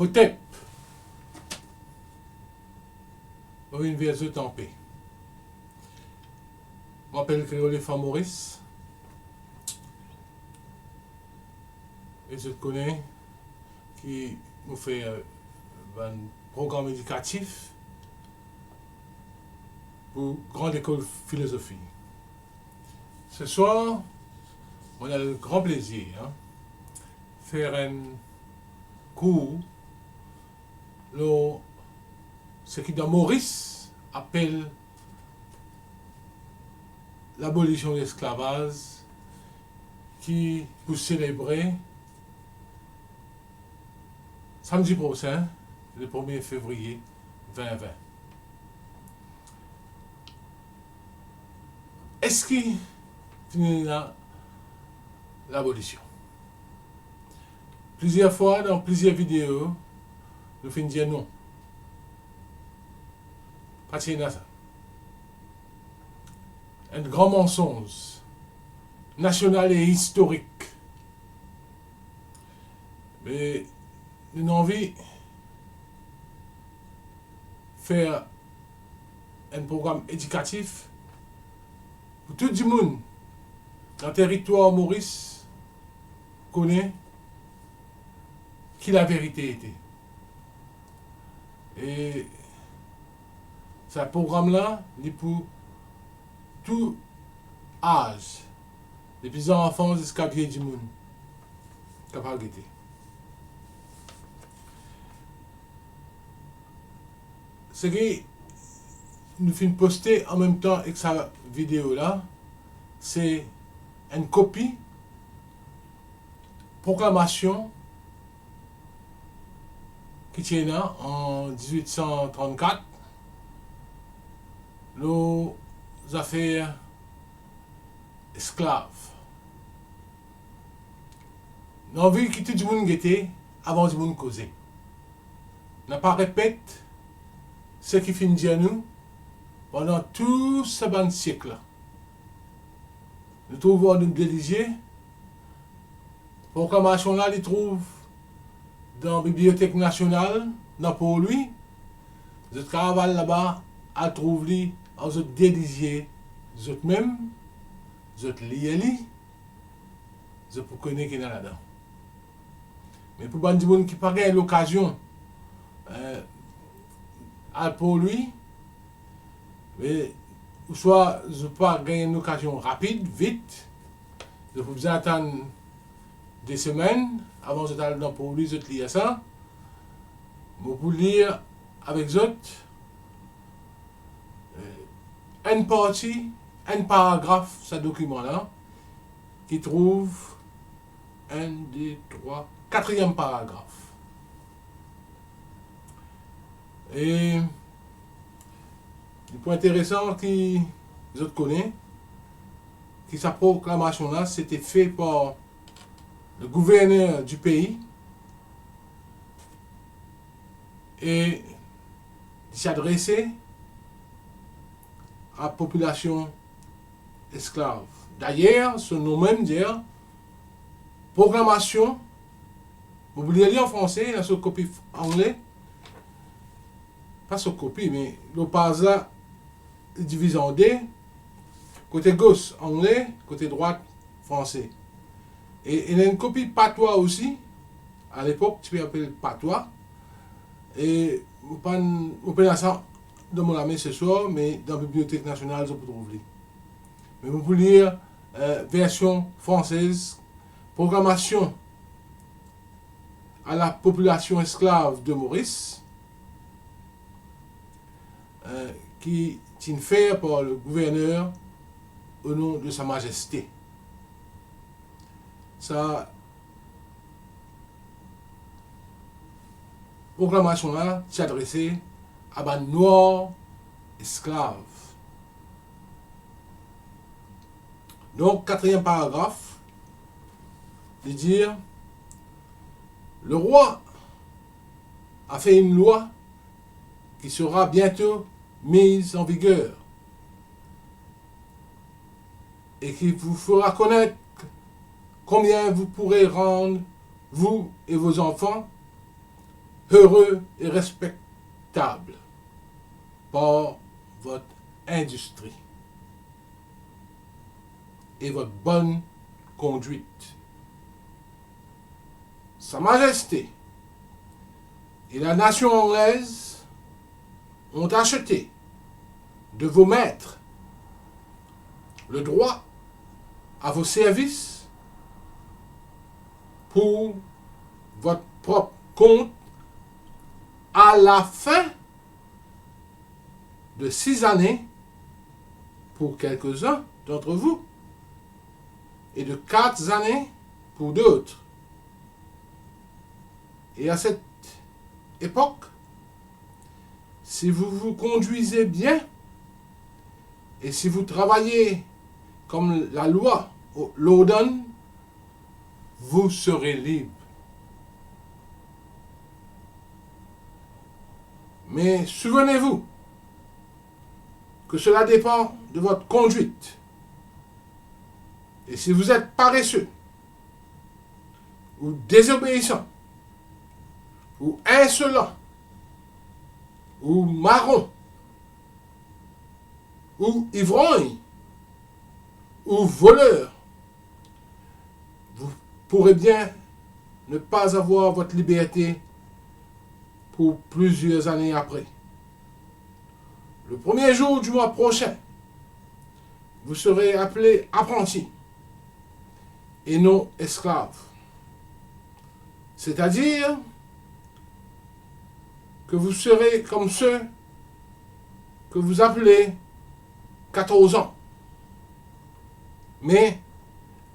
Hotep, une verset en paix. Je m'appelle Créole Maurice. Et je te connais, qui nous fait un programme éducatif pour Grande École Philosophie. Ce soir, on a le grand plaisir de faire un cours, ce qui dans Maurice appelle l'abolition de l'esclavage, qui pour célébrer samedi prochain, le 1er février 2020. Est-ce qu'il finit l'abolition? Plusieurs fois, dans plusieurs vidéos, nous finissons dire non. Pas de ça. Un grand mensonge, national et historique. Mais nous avons envie de faire un programme éducatif pour tout le monde dans le territoire Maurice connaît qui la vérité était. Et ce programme-là, il est pour tout âge, depuis les enfants jusqu'à vieux du monde, capable de. Ce qui nous fait poster en même temps avec sa vidéo là, c'est une copie, proclamation, qui tient là en 1834, nos affaires esclaves. Nous avons vu que tout le monde était avant du monde causer. N'a pas répété ce qui finit dire nous pendant tout ce bon siècle. Nous trouvons nous déliger. Proclamation là, ils trouvent dans la Bibliothèque nationale, dans pour lui. Je travaille là-bas, à trouver en se déliger, je même, je lis, je peux connaître qui est là-dedans. Mais pour les gens qui n'ont pas l'occasion pour lui, mais soit je peux pas gagner une occasion rapide, vite, je peux vous attendre des semaines avant de aller dans pour lui, je lis ça. Je peux lire avec eux une partie, un paragraphe, ce document-là, qui trouve 1, 2, 3, 4e paragraphe. Et le point intéressant qui je connais, que sa proclamation-là, c'était fait par le gouverneur du pays et il s'adressait à la population esclave. D'ailleurs, ce nom même dit proclamation, vous voulez lire en français, dans ce copie anglais, pas ce copie, mais le pasa divisé en deux, côté gauche anglais, côté droite français. Et il y a une copie patois aussi, à l'époque, tu peux appeler patois, et vous pouvez ça dans mon main ce soir, mais dans la Bibliothèque nationale, je peux trouver. Mais vous pouvez lire version française, proclamation à la population esclave de Maurice, qui est fait par le gouverneur au nom de Sa Majesté. Sa proclamation-là s'adressait à des noirs esclaves. Donc, 4e paragraphe, de dire le roi a fait une loi qui sera bientôt mise en vigueur et qui vous fera connaître combien vous pourrez rendre, vous et vos enfants, heureux et respectable par votre industrie et votre bonne conduite. Sa Majesté et la nation anglaise ont acheté de vos maîtres le droit à vos services pour votre propre compte à la fin de 6 années pour quelques-uns d'entre vous et de 4 années pour d'autres. Et à cette époque, si vous vous conduisez bien et si vous travaillez comme la loi l'ordonne, vous serez libre. Mais souvenez-vous que cela dépend de votre conduite. Et si vous êtes paresseux, ou désobéissant, ou insolent, ou marron, ou ivrogne, ou voleur, vous pourrez bien ne pas avoir votre liberté pour plusieurs années après. Le premier jour du mois prochain, vous serez appelés apprentis et non esclaves. C'est-à-dire que vous serez comme ceux que vous appelez 14 ans. Mais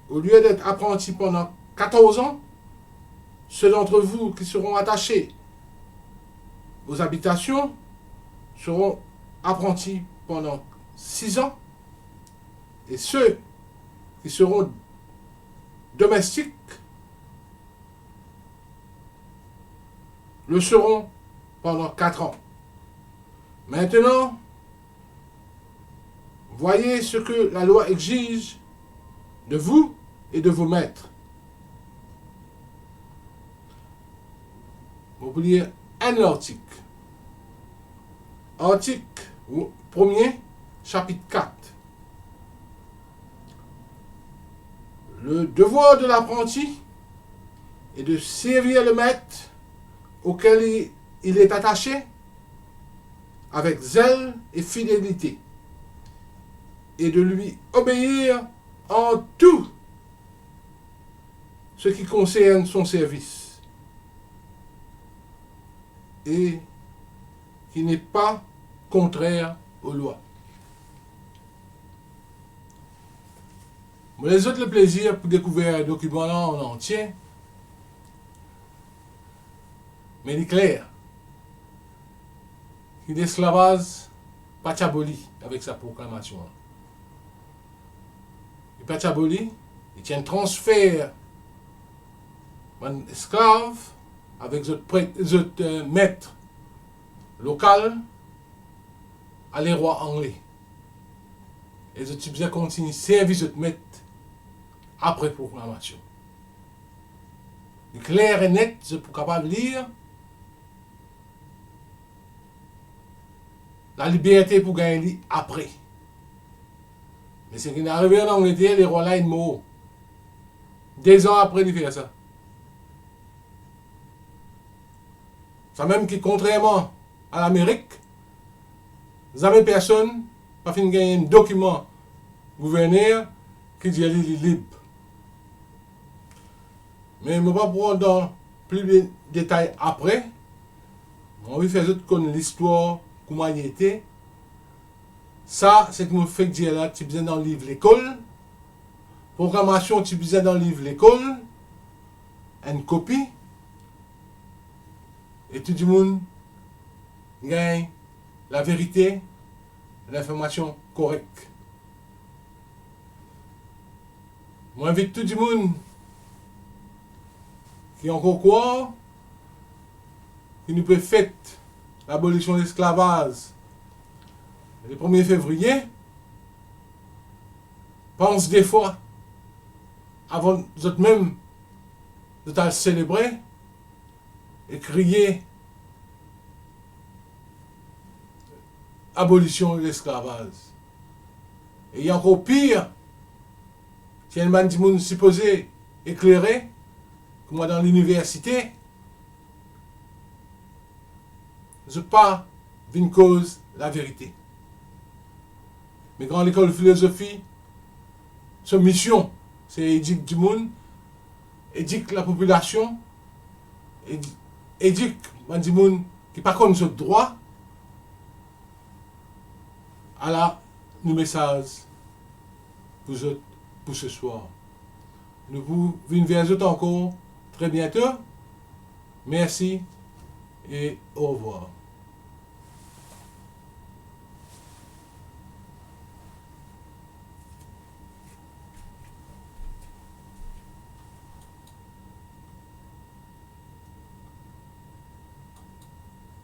au lieu d'être apprentis pendant 14 ans, ceux d'entre vous qui seront attachés aux habitations seront apprentis pendant 6 ans, et ceux qui seront domestiques le seront pendant 4 ans. Maintenant, voyez ce que la loi exige de vous et de vos maîtres. Vous pouvez lire un article. Article 1er, chapitre 4. Le devoir de l'apprenti est de servir le maître auquel il est attaché avec zèle et fidélité et de lui obéir en tout ce qui concerne son service et qui n'est pas contraire aux lois. Mais les autres, le plaisir pour découvrir un document là en entier, mais il est clair qu'il l'esclavage pas aboli avec sa proclamation. Il pas aboli, il tient un transfert d'un esclave avec les autres maîtres locaux à les rois anglais. Et les autres bien continuer service de maître après proclamation. C'est clair et net, je suis capable de lire. La liberté pour gagner après. Mais c'est qu'il est arrivé en Angleterre, les rois là, ils mourent. 2 ans après, il fait ça. Ça même qui, contrairement à l'Amérique, jamais personne n'a fait gagner un document gouverneur qui dit qu'il est libre. Mais je ne vais pas prendre dans plus de détails après. On va faire l'histoire, comment il était. Ça, c'est que je fais dire là, tu besoin dans le livre l'école. Programmation, tu besoin dans le livre l'école. Une copie. Et tout le monde gagne la vérité, l'information correcte. Moi, j'invite tout le monde qui encore croit, qui nous peut fêter l'abolition de l'esclavage le 1er février, pense des fois, avant de même de célébrer et crier abolition de l'esclavage. Et il y a encore pire, si un man dit supposé éclairé, comme moi dans l'université, je pas d'une cause la vérité. Mais quand l'école de philosophie, sa mission, c'est éduquer du monde, éduquer la population, éduquer du monde qui pas comme ce droit, à la nous message pour ce soir. Nous vous venons encore très bientôt. Merci et au revoir.